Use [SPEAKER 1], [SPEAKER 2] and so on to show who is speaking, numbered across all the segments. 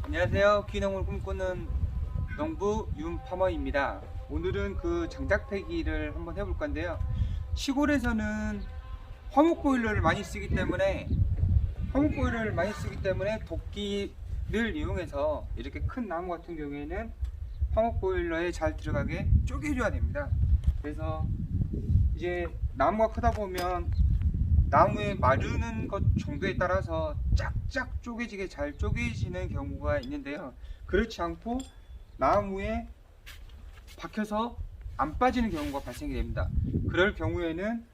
[SPEAKER 1] 안녕하세요. 귀농을 꿈꾸는 농부 윤파머입니다. 오늘은 그 장작패기를 한번 해볼 건데요. 시골에서는 화목보일러를 많이 쓰기 때문에 도끼를 이용해서 이렇게 큰 나무 같은 경우에는 화목보일러에 잘 들어가게 쪼개줘야 됩니다. 그래서 이제 나무가 크다 보면 나무의 마르는 것 정도에 따라서 짝짝 쪼개지게 잘 쪼개지는 경우가 있는데요. 그렇지 않고 나무에 박혀서 안 빠지는 경우가 발생이 됩니다. 그럴 경우에는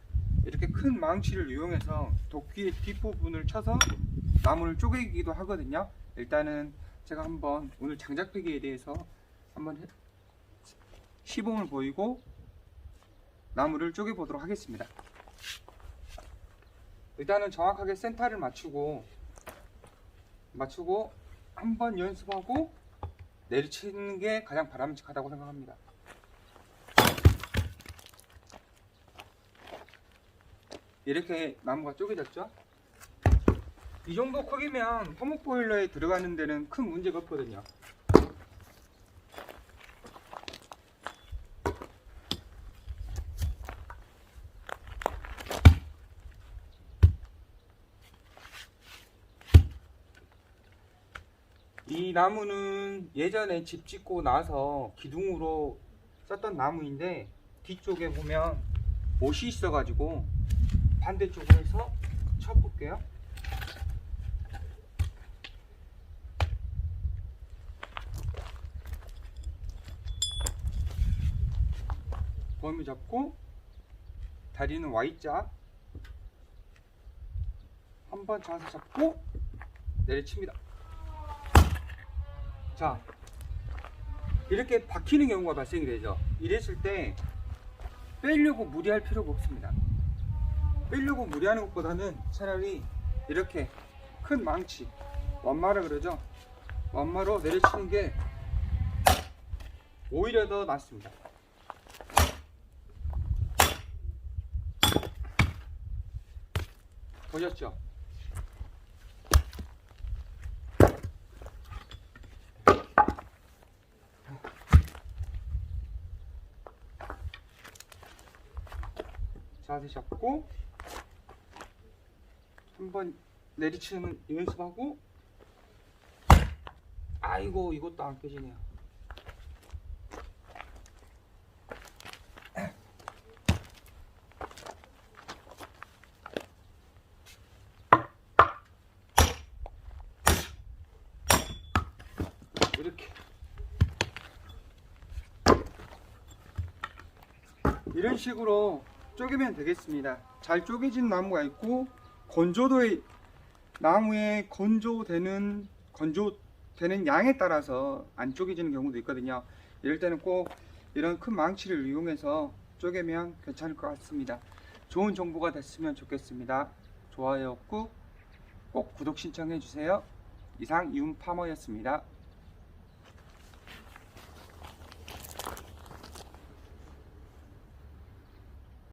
[SPEAKER 1] 이렇게 큰 망치를 이용해서 도끼의 뒷부분을 쳐서 나무를 쪼개기도 하거든요. 일단은 제가 한번 오늘 장작패기에 대해서 한번 시범을 보이고 나무를 쪼개 보도록 하겠습니다. 일단은 정확하게 센터를 맞추고 한번 연습하고 내리치는 게 가장 바람직하다고 생각합니다. 이렇게 나무가 쪼개졌죠? 이 정도 크기면 화목보일러에 들어가는 데는 큰 문제가 없거든요. 이 나무는 예전에 집 짓고 나서 기둥으로 썼던 나무인데 뒤쪽에 보면 못이 있어 가지고 반대쪽으로 해서 쳐볼게요. 범위 잡고 다리는 Y자 한번 자세 잡고 내리칩니다. 자, 이렇게 박히는 경우가 발생이 되죠. 이랬을 때 빼려고 무리할 필요가 없습니다. 빼려고 무리하는 것보다는 차라리 이렇게 큰 망치, 완마라 그러죠. 완마로 내려치는 게 오히려 더 낫습니다. 보셨죠? 자세 잡고 한번 내리치는 연습하고, 아이고 이것도 안 깨지네요. 이렇게 이런 식으로 쪼개면 되겠습니다. 잘 쪼개진 나무가 있고 건조도의 나무의 건조되는 양에 따라서 안 쪼개지는 경우도 있거든요. 이럴 때는 꼭 이런 큰 망치를 이용해서 쪼개면 괜찮을 것 같습니다. 좋은 정보가 됐으면 좋겠습니다. 좋아요 꾹, 꼭 구독 신청해 주세요. 이상 윤파머였습니다.